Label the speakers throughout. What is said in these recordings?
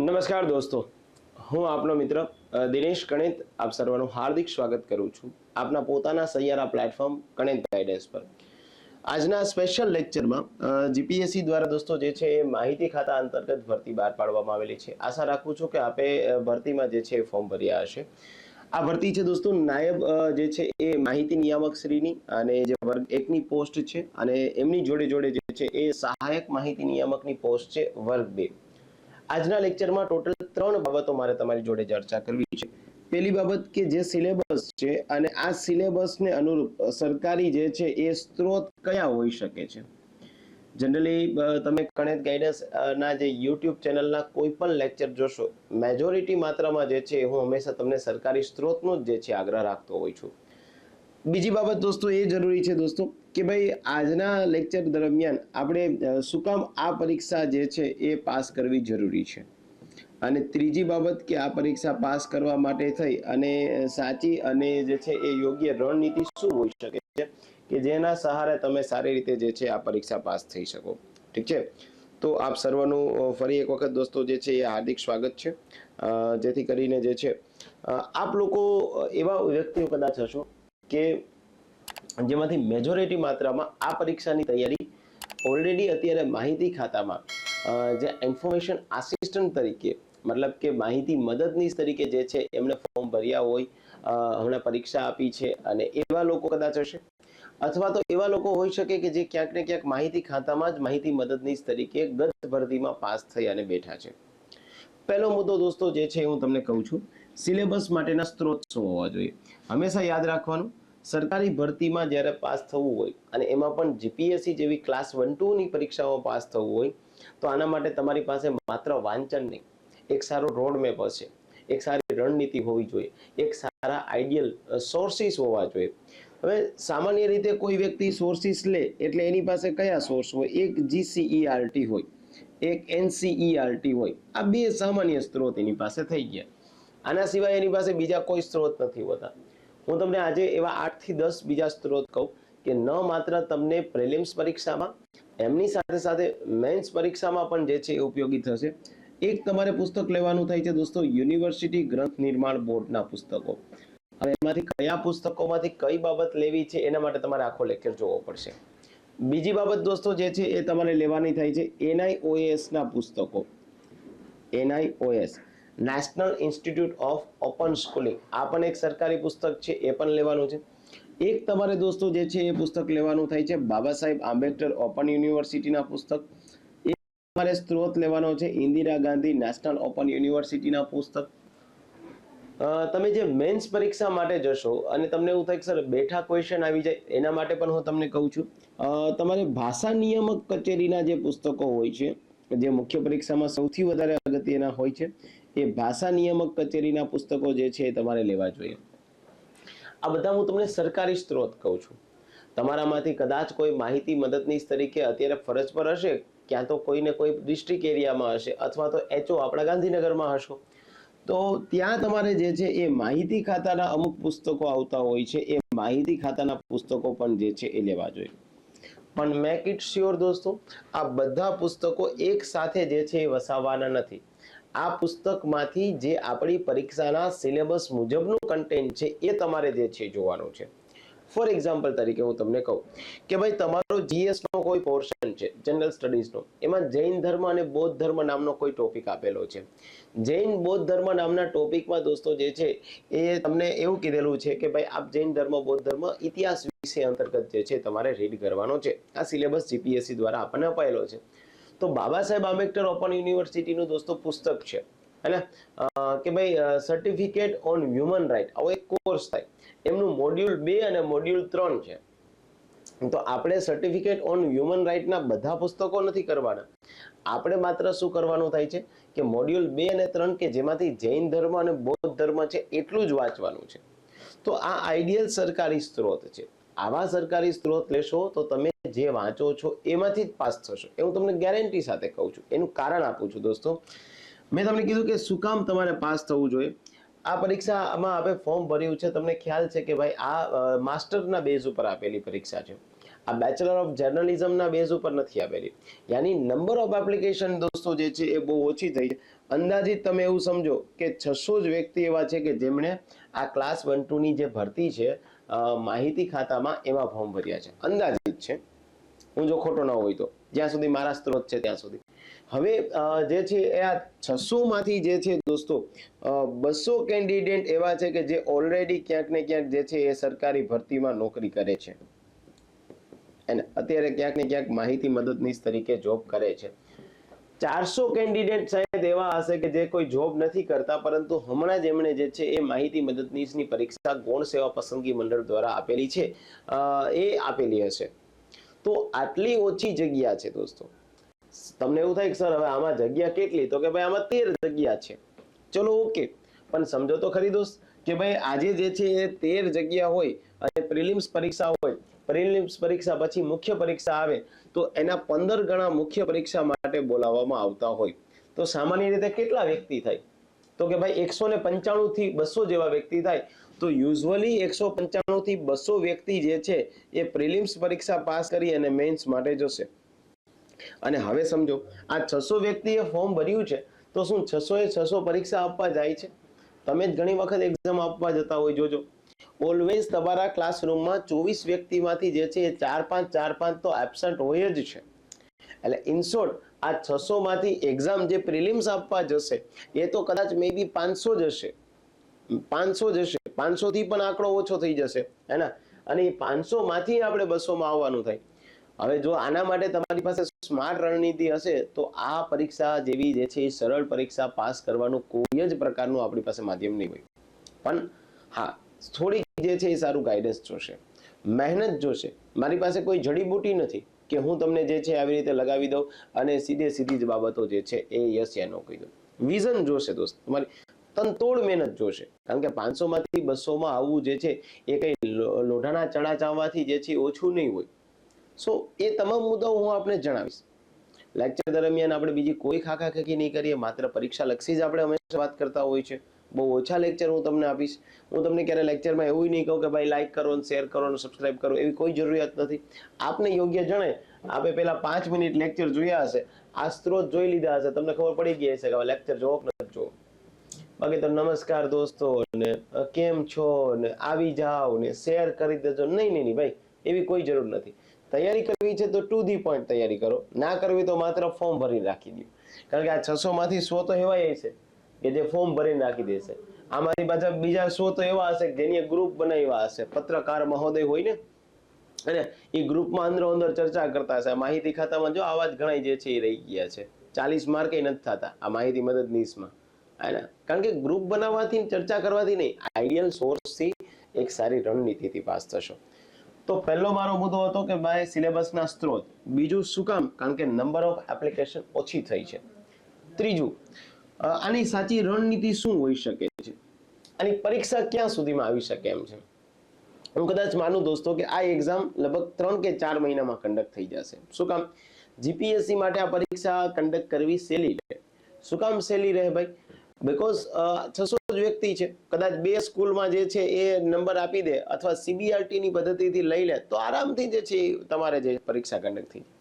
Speaker 1: નમસ્કાર દોસ્તો, હું આપનો મિત્ર દિનેશ કણેત આપ સર્વનું હાર્દિક સ્વાગત કરું છું આપના પોતાના સૈયારા પ્લેટફોર્મ કણેત ગાઈડન્સ પર। આજના સ્પેશિયલ લેક્ચરમાં જીપીએસસી દ્વારા દોસ્તો જે છે એ માહિતી ખાતા અંતર્ગત ભરતી બહાર પાડવામાં આવેલી છે। આશા રાખું છું કે આપે ભરતીમાં જે છે ફોર્મ ભર્યા હશે। આ ભરતી છે દોસ્તો નાયબ જે છે એ માહિતી નિયામક શ્રીની અને જે વર્ગ 1 ની પોસ્ટ છે અને એમની જોડે જોડે જે છે એ સહાયક માહિતી નિયામકની પોસ્ટ છે વર્ગ 2। આજના લેક્ચરમાં ટોટલ 3 બાબતો મારે તમારી જોડે ચર્ચા કરવી છે। પહેલી બાબત કે જે સિલેબસ છે અને આ સિલેબસને અનુરૂપ સરકારી જે છે એ સ્ત્રોત કયા હોઈ શકે છે। જનરલી તમે કણેત ગાઈડન્સ ના જે YouTube ચેનલના કોઈ પણ લેક્ચર જોશો, મેજોરિટી માત્રામાં જે છે હું હંમેશા તમને સરકારી સ્ત્રોતનો જ જે છે આગ્રહ રાખતો હોઉં છું। બીજી બાબત દોસ્તો એ જરૂરી છે દોસ્તો કે ભાઈ આજના લેક્ચર દરમિયાન આપણે શું કામ આ પરીક્ષા જે છે એ પાસ કરવી જરૂરી છે, અને ત્રીજી બાબત કે આ પરીક્ષા પાસ કરવા માટે થઈ અને સાચી અને જે છે એ યોગ્ય રણનીતિ શું હોઈ શકે છે કે જેના સહારે તમે સારી રીતે જે છે આ પરીક્ષા પાસ થઈ શકો। ઠીક છે, તો આપ સર્વનું ફરી એક વખત દોસ્તો જે છે એ હાર્દિક સ્વાગત છે। જેથી કરીને જે છે આપ લોકો એવા વ્યક્તિઓ કદાચ હશો કે જેમાંથી મેજોરિટી માત્રામાં આ પરીક્ષાની તૈયારી ઓલરેડી અત્યારે માહિતી ખાતામાં જે ઇન્ફોર્મેશન આસિસ્ટન્ટ તરીકે મતલબ કે માહિતી મદદનીશ તરીકે જે છે એમને ફોર્મ ભર્યા હોય, હમણાં પરીક્ષા આપી છે અને એવા લોકો કદાચ હશે, અથવા તો એવા લોકો હોઈ શકે કે જે ક્યાંક ને ક્યાંક માહિતી ખાતામાં જ માહિતી મદદનીશ તરીકે ગત ભરતીમાં પાસ થઈ અને બેઠા છે। પહેલો મુદ્દો દોસ્તો જે છે હું તમને કહું છું, સિલેબસ માટેના સ્ત્રોત શું હોવા જોઈએ। હંમેશા યાદ રાખવાનું, સરકારી ભરતીમાં જ્યારે પાસ થવું હોય અને એમાં પણ જીપીએસસી જેવી ક્લાસ 1-2 ની પરીક્ષામાં પાસ થવું હોય તો આના માટે તમારી પાસે માત્ર વાંચન નહીં, એક સારો રોડ મેપ હશે, એક સારી રણનીતિ હોવી જોઈએ, એક સારા આઈડિયલ સોર્સિસ હોવા જોઈએ। હવે સામાન્ય રીતે કોઈ વ્યક્તિ સોર્સિસ લે એટલે એની પાસે કયા સોર્સ હોય, એક જીસીઈઆરટી હોય, એક એનસીઈઆરટી હોય, આ બે સામાન્ય સ્ત્રોત એની પાસે થઈ ગયા। આના સિવાય એની પાસે બીજા કોઈ સ્ત્રોત નથી હોતા। હું તમને આજે એવા 8 થી 10 બીજા સ્ત્રોત કહું કે ન માત્ર તમને પ્રિલિમ્સ પરીક્ષામાં, એમની સાથે સાથે મેન્સ પરીક્ષામાં પણ જે છે એ ઉપયોગી થશે। એક તમારે પુસ્તક લેવાનું થાય છે દોસ્તો યુનિવર્સિટી ગ્રંથ નિર્માણ બોર્ડના પુસ્તકો। હવે એમાંથી કયા પુસ્તકોમાંથી કઈ બાબત લેવી છે એના માટે તમારે આખો લેક્ચર જોવો પડશે। બીજી બાબત દોસ્તો જે છે એ તમારે લેવાની થાય છે એનઆઈઓએસ ના પુસ્તકો। NIOS national institute of open schooling, આ પણ એક સરકારી પુસ્તક છે, એ પણ લેવાનું છે। એક તમારે દોસ્તો જે છે એ પુસ્તક લેવાનું થાય છે બાબા સાહેબ આંબેડકર ઓપન યુનિવર્સિટીના પુસ્તક। એ તમારે સ્ત્રોત લેવાનો છે ઇન્દિરા ગાંધી નેશનલ ઓપન યુનિવર્સિટીના પુસ્તક। તમે જે મેન્સ પરીક્ષા માટે જશો અને તમને એવું થાય કે સર બેઠા ક્વેશ્ચન આવી જાય, એના માટે પણ હું તમને કહું છું તમારે ભાષા નિયામક કચેરીના જે પુસ્તકો હોય છે, જે મુખ્ય પરીક્ષામાં સૌથી વધારે અગત્યના હોય છે, એ ભાષા નિયામક કચેરીના પુસ્તકો જે છે એ તમારે લેવા જોઈએ। આ બધા હું તમને સરકારી સ્ત્રોત કહું છું। તમારામાંથી કદાચ કોઈ માહિતી મદદનીશ તરીકે અત્યારે ફરજ પર હશે, ક્યાં તો કોઈને કોઈ ડિસ્ટ્રિક્ટ એરિયામાં હશે અથવા તો એચઓ આપણા ગાંધીનગરમાં હશો, તો ત્યાં તમારે જે છે એ માહિતી ખાતાના અમુક પુસ્તકો આવતા હોય છે, એ માહિતી ખાતાના પુસ્તકો પણ જે છે એ લેવા જોઈએ। પણ મેક ઇટ શ્યોર દોસ્તો, આ બધા પુસ્તકો એક સાથે જે છે એ વસાવવાના નથી। આ પુસ્તકમાંથી જે આપણી પરીક્ષાના સિલેબસ મુજબનું કન્ટેન્ટ છે એ તમારે જે છે જોવાનું છે। ફોર એક્ઝામ્પલ તરીકે હું તમને કહું કે ભાઈ તમારો જીએસ નો કોઈ પોર્શન છે જનરલ સ્ટડીઝનો, એમાં જૈન ધર્મ અને બૌદ્ધ ધર્મ નામનો કોઈ ટોપિક આપેલો છે। જૈન બૌદ્ધ ધર્મ નામના ટોપિકમાં દોસ્તો જે છે એ તમને એવું કીધેલું છે કે ભાઈ આપ જૈન ધર્મ બૌદ્ધ ધર્મ ઇતિહાસ વિષય અંતર્ગત જે છે તમારે રીડ કરવાનો છે। આ સિલેબસ જીપીએસસી દ્વારા આપણને અપાયેલો છે। તો બાબા સાહેબ આંબેડકર ઓપન યુનિવર્સિટીનું દોસ્તો પુસ્તક છે એટલે કે ભાઈ સર્ટિફિકેટ ઓન હ્યુમન રાઇટ, આવો એક કોર્સ થાય, એમનું મોડ્યુલ 2 અને મોડ્યુલ 3 છે। તો આપણે સર્ટિફિકેટ ઓન હ્યુમન રાઇટના બધા પુસ્તકો નથી કરવાના, આપણે માત્ર શું કરવાનું થાય છે કે મોડ્યુલ 2 અને 3 કે જેમાંથી જૈન ધર્મ અને બૌદ્ધ ધર્મ છે એટલું જ વાંચવાનું છે। તો આ આઈડિયલ સરકારી સ્ત્રોત છે। આવા સરકારી સ્ત્રોત લેશો તો તમે જે વાંચો છો એમાંથી જ પાસ થશો, એ હું તમને ગેરંટી સાથે કહું છું। એનું કારણ આપું છું દોસ્તો, મેં તમને કીધું કે શું કામ તમારે પાસ થવું જોઈએ। આ પરીક્ષામાં આપણે ફોર્મ ભર્યું છે, તમને ખ્યાલ છે કે ભાઈ આ માસ્ટરના બેઝ ઉપર આપેલી પરીક્ષા છે। આ બેચલર ઓફ જર્નલિઝમના બેઝ ઉપર નથી આપેલી. યાની નંબર ઓફ એપ્લિકેશન દોસ્તો જે છે એ બહુ ઓછી થઈ છે. અંદાજિત તમે એવું સમજો કે 600 જ વ્યક્તિ એવા છે કે જેમણે આ ક્લાસ 1-2 ની જે ભરતી છે માહિતી ખાતામાં એમાં ફોર્મ ભર્યા છે. અંદાજિત છે, હું જો ખોટો ન હોય તો, જ્યાં સુધી મારા સ્ત્રોત છે ત્યાં સુધી. હવે જે છે એ આ 600 માંથી જે છે દોસ્તો 200 કેન્ડિડેટ એવા છે કે જે ઓલરેડી ક્યાંક ને ક્યાંક જે છે એ સરકારી ભરતીમાં નોકરી કરે છે અને અત્યારે ક્યાંક ને ક્યાંક માહિતી મદદનીશ તરીકે જોબ કરે છે. 400 કેન્ડિડેટ શાયદ એવા હશે કે જે કોઈ જોબ નથી કરતા, પરંતુ હમણાં જ એમણે જે છે એ માહિતી મદદનીશની પરીક્ષા ગૌણ સેવા પસંદગી મંડળ દ્વારા આપેલી છે એ આપેલી હશે. તો આટલી ઓછી જગ્યા છે દોસ્તો. તમને એવું થાય કે સર હવે આમાં જગ્યા કેટલી, તો કે ભાઈ આમાં 13 જગ્યા છે. ચલો ઓકે, પણ સમજો તો ખરી દોસ્ત કે ભાઈ આજે જે છે એ 13 જગ્યા હોય અને પ્રિલિમ્સ પરીક્ષા હોય, પ્રિલિમ્સ પરીક્ષા પછી મુખ્ય પરીક્ષા આવે તો એના 15 ગણા મુખ્ય પરીક્ષા માટે બોલાવવામાં આવતા હોય તો સામાન્ય રીતે કેટલા વ્યક્તિ થાય, તો કે ભાઈ 195 થી 200 જેવા વ્યક્તિ થાય. તો યુઝ્યુઅલી 195 થી 200 વ્યક્તિ જે છે એ પ્રિલિમ્સ પરીક્ષા પાસ કરી અને મેન્સ માટે જશે. અને હવે સમજો આ 600 વ્યક્તિએ ફોર્મ ભર્યું છે તો શું 600 એ 600 પરીક્ષા આપવા જાય છે? તમે જ ઘણી વખત એક્ઝામ આપવા જતા હોય, જોજો ઓલવેઝ તમારા ક્લાસરૂમમાં 24 વ્યક્તિમાંથી જે છે એ 4-5 તો એબસન્ટ હોય જ છે. એટલે ઇન શોર્ટ આ 600 માંથી એક્ઝામ જે પ્રિલિમ્સ આપવા જશે એ તો કદાચ મે બી 500 જ હશે, 500 જ હશે, 500 થી પણ આંકડો ઓછો થઈ જશે, હે ને? અને એ 500 માંથી આપણે 200 માં આવવાનું થાય. હવે જો આના માટે તમારી પાસે સ્માર્ટ રણનીતિ હશે તો આ પરીક્ષા જેવી જે છે એ સરળ પરીક્ષા પાસ કરવાનું કોઈ જ પ્રકારનું આપણી પાસે માધ્યમ નહીં હોય. પણ હા, થોડી જે છે એ સારું ગાઈડન્સ જોશે, મહેનત જોશે. મારી પાસે કોઈ જડીબુટી નથી કે હું તમને જે છે આવી રીતે લગાવી દઉં અને સીધી જ બાબતો જે છે એ યસ યા નો કહી દઉં. વિઝન જોશે દોસ્ત, તમારી તનતોડ મહેનત જોશે. કારણ કે 500 માંથી 200 માં આવવું જે છે એ કઈ લોઢાના ચણા ચાવવાથી જે છે ઓછું નહીં હોય. સો એ તમામ મુદ્દાઓ હું આપને જણાવીશ. લેક્ચર દરમિયાન આપણે બીજી કોઈ ખાખાખી નહીં કરીએ, માત્ર પરીક્ષા લક્ષી જ આપણે હંમેશા વાત કરતા હોય છે. બહુ ઓછા લેક્ચર હું તમને આપીશ. હું તમને ક્યારે લેક્ચરમાં એવું નહીં કહું કે ભાઈ લાઈક કરો, શેર કરો અને સબસ્ક્રાઇબ કરો, એવી કોઈ જરૂરિયાત નથી. આપને યોગ્ય જણે આપણે પહેલા 5 મિનિટ લેક્ચર જોયા હશે, આ સ્ત્રોત જોઈ લીધા હશે, તમને ખબર પડી ગઈ હશે કે હવે લેક્ચર જોવો કે નથી જોવો. બાકી તો નમસ્કાર દોસ્તો ને કેમ છો ને આવી જાઓ ને શેર કરી દેજો, નહીં ભાઈ, એવી કોઈ જરૂર નથી. તૈયારી કરવી છે તો ટુ ધી પોઈન્ટ તૈયારી કરો, ના કરવી તો માત્ર ફોર્મ ભરી રાખી દો. કારણ કે આ 600 માંથી 100 તો એવા છે કે જે ફોર્મ ભરીને નાખી દેશે. આમાંથી પાછા બીજા 100 તો એવા હશે કે જેની ગ્રુપ બનાવ્યા હશે, પત્રકાર મહોદય હોય ને, અને એ ગ્રુપમાં અંદર ચર્ચા કરતા હશે. માહિતી ખાતામાં જો આવા જ ઘણા જે છે એ રહી ગયા છે, 40 માર્કે નથી થતા આ માહિતી મદદનીશમાં. કારણ કે ગ્રુપ બનાવવાથી, ચર્ચા કરવાથી નહીં, આઈડિયલ સોર્સથી એક સારી રણનીતિથી પાસ થશો. તો પહેલો મારો મુદ્દો હતો કે ભાઈ સિલેબસના સ્ત્રોત. બીજું શું કામ? કારણ કે નંબર ઓફ એપ્લિકેશન ઓછી થઈ છે. ત્રીજું, આની સાચી રણનીતિ શું હોઈ શકે છે? આની પરીક્ષા ક્યાં સુધીમાં આવી શકે એમ છે? હું કદાચ માનું દોસ્તો કે આ એક્ઝામ લગભગ 3 કે 4 મહિનામાં કન્ડક્ટ થઈ જશે. શું કામ? જીપીએસસી માટે આ પરીક્ષા કન્ડક્ટ કરવી સહેલી રહે. શું કામ સહેલી રહે ભાઈ? બીકોઝ 600 જ વ્યક્તિ છે, કદાચ 2 સ્કૂલમાં જે છે એ નંબર આપી દે અથવા સીબીઆરટી ની પદ્ધતિથી લઈ લે તો આરામથી જે છે તમારે જે પરીક્ષા કન્ડક્ટ થઈ જાય.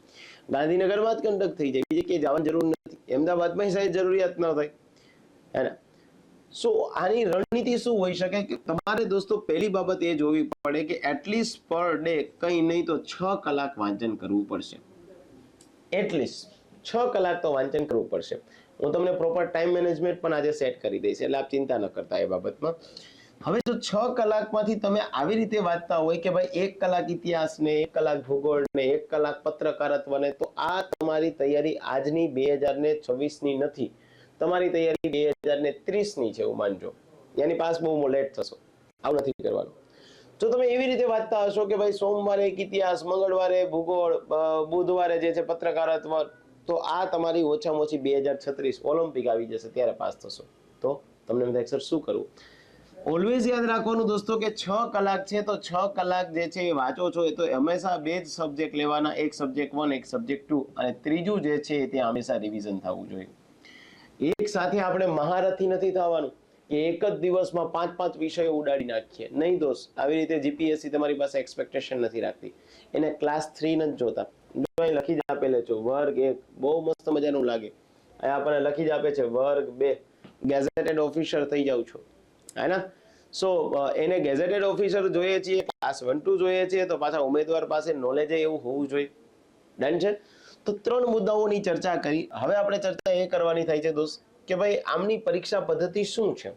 Speaker 1: ગાંધીનગરમાં જ કન્ડક્ટ થઈ જાય, બીજે ક્યાંય જવાની જરૂર નથી. અમદાવાદમાં સાહેબ જરૂરિયાત ન થાય, હે ને? સો આની રણનીતિ શું હોઈ શકે કે તમારે દોસ્તો પહેલી બાબત એ જોવી પડે કે એટલીસ્ટ પર ડે કંઈ નહીં તો 6 કલાક વાંચન કરવું પડશે. એટલીસ્ટ 6 કલાક તો વાંચન કરવું પડશે. હું તમને પ્રોપર ટાઈમ મેનેજમેન્ટ પણ આજે સેટ કરી દઈશ, એટલે આપ ચિંતા ન કરતા એ બાબતમાં. હવે જો 6 કલાકમાંથી તમે આવી રીતે વાંચતા હોય કે ભાઈ 1 કલાક ઇતિહાસ ને, 1 કલાક ભૂગોળ ને, 1 કલાક પત્રકારત્વ ને, તો આ તમારી તૈયારી આજની 2026 ની નથી, તમારી તૈયારી 2030 ની છે એવું માનજો. એની પાસ બહુ લેટ થશો, આવું નથી કરવાનું. જો તમે એવી રીતે વાંચતા હશો કે ભાઈ સોમવારે એક ઇતિહાસ, મંગળવારે ભૂગોળ, બુધવારે જે છે પત્રકારત્વ, તો આ તમારી ઓછામાં ઓછી 2036 ઓલિમ્પિક આવી જશે ત્યારે પાસ થશો. તો તમને એમ થાય સર શું કરવું? ઓલવેઝ યાદ રાખવાનું દોસ્તો કે 6 કલાક છે તો 6 કલાક જે છે એ વાંચો છો એ તો હંમેશા 2 જ સબ્જેક્ટ લેવાના, એક સબ્જેક્ટ 1, એક સબ્જેક્ટ 2, અને ત્રીજું જે છે ત્યાં હંમેશા રિવિઝન થવું જોઈએ. એક સાથે આપણે મહારથી નથી થવાનું. કે એક જ દિવસમાં 5-5 વિષયો ઉડાડી નાખીએ, નહીં દોસ્ત. આવી રીતે જીપીએસસી તમારી પાસે એક્સપેક્ટેશન નથી રાખતી. એને ક્લાસ 3 નથી જોતા. લખી જ આપેલે છો વર્ગ 1, બહુ મસ્ત મજાનું લાગે. અહીંયા આપણને લખી જ આપે છે વર્ગ 2, ગેઝેટેડ ઓફિસર થઈ જાવ છો, હે ને. સો એને ગેઝેટેડ ઓફિસર જોઈએ છીએ, ક્લાસ 1-2 જોઈએ છીએ, તો પાછા ઉમેદવાર પાસે નોલેજ એવું હોવું જોઈએ. ડન છે. તો 3 મુદ્દાઓની ચર્ચા કરી. હવે આપણે ચર્ચા એ કરવાની થાય છે દોસ્ત કે ભાઈ આમની પરીક્ષા પદ્ધતિ શું છે.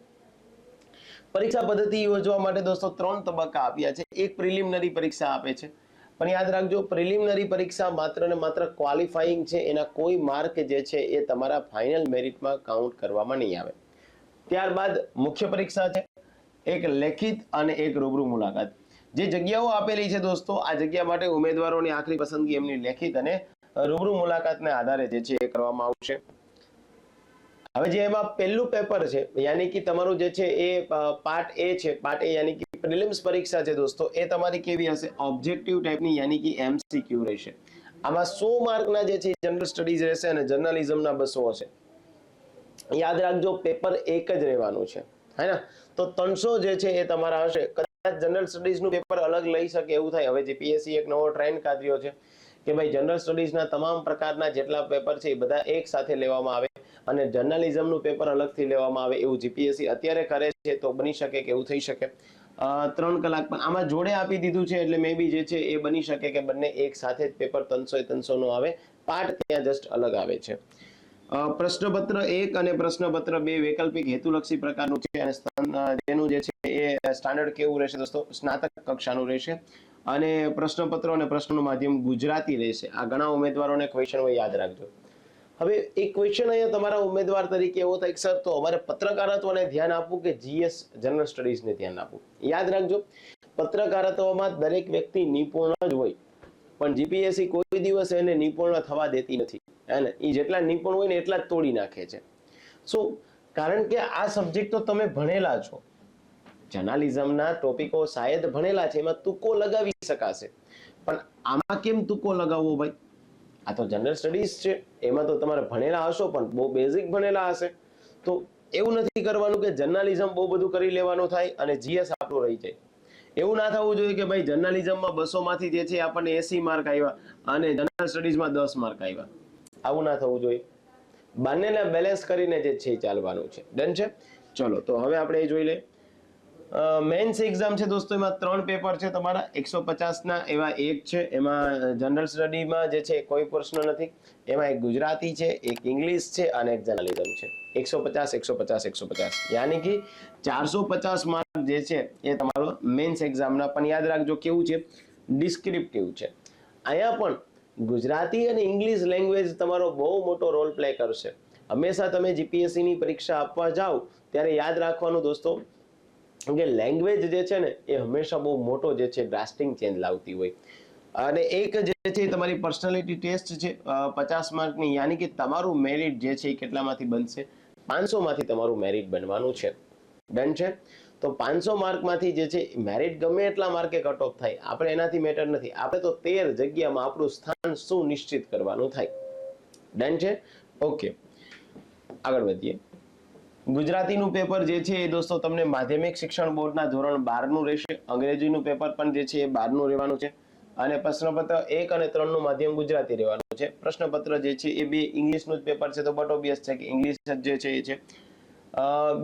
Speaker 1: પરીક્ષા પદ્ધતિ યોજવા માટે દોસ્તો 3 તબક્કા આપ્યા છે. એક પ્રિલિમિનરી પરીક્ષા આપે છે, પણ યાદ રાખજો પ્રિલિમિનરી પરીક્ષા માત્ર ને માત્ર ક્વોલિફાઈંગ છે, એના કોઈ માર્ક જે છે એ તમારા ફાઇનલ મેરિટમાં કાઉન્ટ કરવામાં નહીં આવે. ત્યારબાદ મુખ્ય પરીક્ષા છે, એક લેખિત અને એક રૂબરૂ મુલાકાત. જે જગ્યાઓ આપેલી છે દોસ્તો, આ જગ્યા માટે ઉમેદવારોની આખરી પસંદગી એમની લેખિત અને રૂબરૂ મુલાકાતને આધારે જે છે એ કરવામાં આવશે. હવે જે એમાં પહેલું પેપર છે, યાની કે તમારું જે છે એ પાર્ટ એ છે. પાર્ટ એ યાની કે પ્રિલિમ્સ પરીક્ષા છે દોસ્તો, એ તમારી કેવી હશે? ઓબ્જેક્ટિવ ટાઈપની, યાની કે એમસીક્યુ રહેશે. આમાં 100 માર્કના જે છે જનરલ સ્ટડીઝ રહેશે અને જર્નલિઝમના 200 હશે. યાદ રાખજો પેપર એક જ રહેવાનું છે, હે ને. તો 300 જે છે એ તમારા હશે. કદાચ જનરલ સ્ટડીઝનું પેપર અલગ લઈ શકે એવું થાય. હવે જીપીએસસી એક નવો ટ્રેન્ડ કાઢ્યો છે કે ભાઈ જનરલ સ્ટડીઝના તમામ પ્રકારના જેટલા પેપર છે એ બધા એક સાથે લેવામાં આવે અને જર્નલિઝમનું પેપર અલગથી લેવામાં આવે, એવું જીપીએસસી અત્યારે કરે છે. તો બની શકે કે એવું થઈ શકે 3 કલાક પણ આમાં જોડે આપી દીધું છે, એટલે મે બી જે છે એ બની શકે કે બંને એક સાથે જ પેપર 300 નો આવે. પાર્ટ ત્યાં જસ્ટ અલગ આવે છે. પ્રશ્નપત્ર 1 અને પ્રશ્નપત્ર 2 વૈકલ્પિક હેતુલક્ષી પ્રકારનું છે અને જેનું જે છે એ સ્ટાન્ડર્ડ કેવું રહેશે દોસ્તો? સ્નાતક કક્ષાનું રહેશે. અને પ્રશ્નપત્રો અને પ્રશ્નોનું માધ્યમ ગુજરાતી રહેશે. આ ઘણા ઉમેદવારોને ક્વેશ્ચન હોય, યાદ રાખજો. હવે એક ક્વેશ્ચન અહીંયા તમારા ઉમેદવાર તરીકે એવો થાય કે સર તો અમારે પત્રકારત્વને ધ્યાન આપવું કે જીએસ જનરલ સ્ટડીઝને ધ્યાન આપવું? યાદ રાખજો પત્રકારત્વમાં દરેક વ્યક્તિ નિપુણ જ હોય, પણ જીપીએસસી કોઈ દિવસ એને નિપુણ થવા દેતી નથી, હે ને. એ જેટલા નિપુણ હોય ને એટલા જ તોડી નાખે છે. શું? કારણ કે આ સબ્જેક્ટ તો તમે ભણેલા છો, જર્નલિઝમના ટોપિકો શાયદ ભણેલા છે, એમાં તુક્કો લગાવી શકાશે. પણ આમાં કેમ તુક્કો લગાવવો ભાઈ? આ તો જનરલ સ્ટડીઝ છે, એમાં તો તમારે ભણેલા હશો પણ બહુ બેઝિક ભણેલા હશે. તો એવું નથી કરવાનું કે જર્નલિઝમ બહુ બધું કરી લેવાનું થાય અને જીએસ આપણું રહી જાય. એવું ના થવું જોઈએ કે ભાઈ જર્નલિઝમમાં 200 માંથી જે છે આપણને 80 માર્ક આવ્યા અને જનરલ સ્ટડીઝમાં 10 માર્ક આવ્યા. આવું ના થવું જોઈએ. બંનેને બેલેન્સ કરીને જે છે ચાલવાનું છે. ડન છે. ચલો તો હવે આપણે એ જોઈ લે. મેન્સ એક્ઝામ છે દોસ્તો, એમાં 3 પેપર છે તમારા 150 ના. એવા એક છે, એમાં જનરલ સ્ટડીમાં જે છે કોઈ પ્રશ્ન નથી. એમાં એક ગુજરાતી છે, એક ઇંગ્લિશ છે અને એક જર્નલિઝમ છે. 150 150 150 યાની કે 450 માર્ક જે છે એ તમારો મેન્સ એક્ઝામના. પણ યાદ રાખજો કેવું છે? ડિસ્ક્રિપ્ટિવ છે. અહીંયા પણ ગુજરાતી અને ઇંગ્લિશ લેંગ્વેજ તમારો બહુ મોટો રોલ પ્લે કરશે. હંમેશા તમે જીપીએસસી ની પરીક્ષા આપવા જાઓ ત્યારે યાદ રાખવાનું દોસ્તો કે લેંગ્વેજ જે છે ને એ હંમેશા બહુ મોટો જે છે ડ્રાસ્ટિંગ ચેન્જ લાવતી હોય. અને એક જે છે તમારી પર્સનાલિટી ટેસ્ટ છે 50 માર્કની, યાની કે તમારું મેરિટ જે છે એ કેટલામાંથી બનશે? 500 માંથી તમારું મેરિટ બનવાનું છે. ડન છે. તો 500 માર્કમાંથી જે છે મેરિટ ગમે એટલા માર્કે કટ ઓફ થાય, આપણે એનાથી મેટર નથી. આપણે તો 13 જગ્યામાં આપણું સ્થાન સુનિશ્ચિત કરવાનું થાય. ડન છે. ઓકે, આગળ વધીએ. ગુજરાતીનું પેપર જે છે એ દોસ્તો તમને માધ્યમિક શિક્ષણ બોર્ડના ધોરણ 12 નું રહેશે. અંગ્રેજીનું પેપર પણ જે છે એ 12 નું રહેવાનું છે. અને પ્રશ્નપત્ર 1 અને 3 નું માધ્યમ ગુજરાતી રહેવાનું છે. પ્રશ્નપત્ર જે છે એ 2 ઇંગ્લિશનું જ પેપર છે, તો બટ ઓબિયસ છે કે ઇંગ્લિશ જે છે એ છે.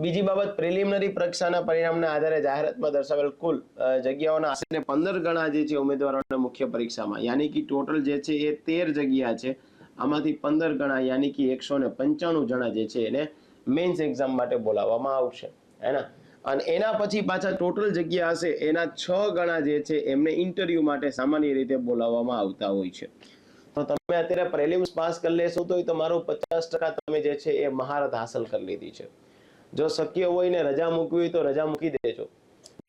Speaker 1: બીજી બાબત, પ્રિલિમિનરી પરીક્ષાના પરિણામના આધારે જાહેરાતમાં દર્શાવેલ કુલ જગ્યાઓના આશરે 15 ગણા જે છે ઉમેદવારોને મુખ્ય પરીક્ષામાં, યાની કે ટોટલ જે છે એ 13 જગ્યા છે. આમાંથી 15 ગણા યાની કે 195 જણા જે છે એને મેન્સ એક્ઝામ માટે બોલાવવામાં આવશે, હે ને. અને એના પછી પાછા ટોટલ જગ્યા હશે એના 6 ગણા જે છે એમને ઇન્ટરવ્યુ માટે સામાન્ય રીતે બોલાવવામાં આવતા હોય છે. તો તમે અત્યારે પ્રિલિમ્સ પાસ કરી લેશો તો તમારું 50% તમે જે છે એ મહારત હાંસલ કરી લીધી છે. જો શક્ય હોય ને રજા મૂકવી હોય તો રજા મૂકી દેજો.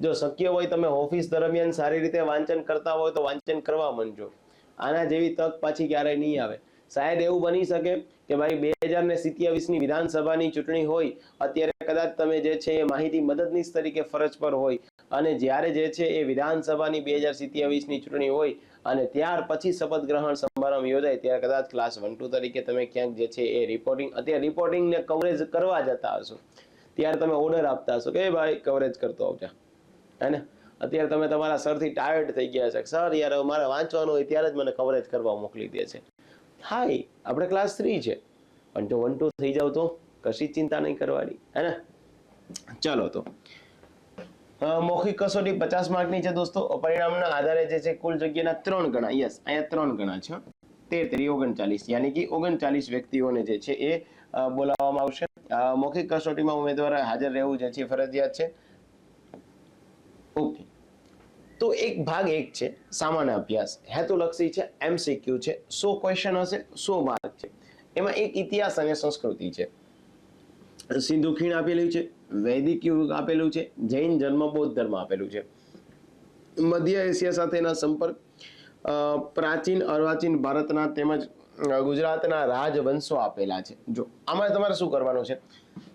Speaker 1: જો શક્ય હોય તમે ઓફિસ દરમિયાન સારી રીતે વાંચન કરતા હોય તો વાંચન કરવા માંડજો. આના જેવી તક પાછી ક્યારેય નહીં આવે. શાયદ એવું બની શકે કે ભાઈ 2027 ની વિધાનસભાની ચૂંટણી હોય, અત્યારે કદાચ તમે જે છે એ માહિતી મદદનીશ તરીકે ફરજ પર હોય અને જ્યારે જે છે એ વિધાનસભાની 2027 ની ચૂંટણી હોય અને ત્યાર પછી શપથ ગ્રહણ સમારંભ યોજાય ત્યારે કદાચ ક્લાસ 1-2 તરીકે તમે ક્યાંક જે છે એ રિપોર્ટિંગ, અત્યારે રિપોર્ટિંગ ને કવરેજ કરવા જતા હશો, ત્યારે તમે ઓર્ડર આપતા હશો કે ભાઈ કવરેજ કરતો આવજા, હે ને? અત્યારે તમે તમારા સરથી ટાયર્ડ થઈ ગયા છે, સર યાર મારે વાંચવાનું હોય ત્યારે જ મને કવરેજ કરવા મોકલી દે છે. હાય, આપણે ક્લાસ 3 છે, પણ જો 1 2 થઈ જાવ તો કશી ચિંતા નહીં કરવાની, હે ને? ચલો તો મૌખિક કસોટી 50 માર્કની છે દોસ્તો. પરિણામના આધારે જે છે કુલ જગ્યાના 3 ગણા, યસ અહીંયા 3 ગણા છે, 13 તેરી 39, યાની કે 39 વ્યક્તિઓને જે છે એ બોલાવવામાં આવશે. મૌખિક કસોટીમાં ઉમેદવારે હાજર રહેવું જે છે ફરજિયાત છે. ઓકે, તો એક ભાગ 1 છે સામાન્ય અભ્યાસ, હેતુલક્ષી છે, MCQ છે, 100 ક્વેશ્ચન હશે, 100 માર્ક છે. એમાં એક ઇતિહાસ અને સંસ્કૃતિ છે. સિંધુ ખીણ આપેલું છે, વૈદિક યુગ આપેલું છે, જૈન ધર્મ, બૌદ્ધ ધર્મ આપેલું છે, મધ્ય એશિયા સાથેના સંપર્ક, પ્રાચીન અર્વાચીન ભારતના તેમજ ગુજરાતના રાજવંશો આપેલા છે. જો આમાં તમારે શું કરવાનું છે,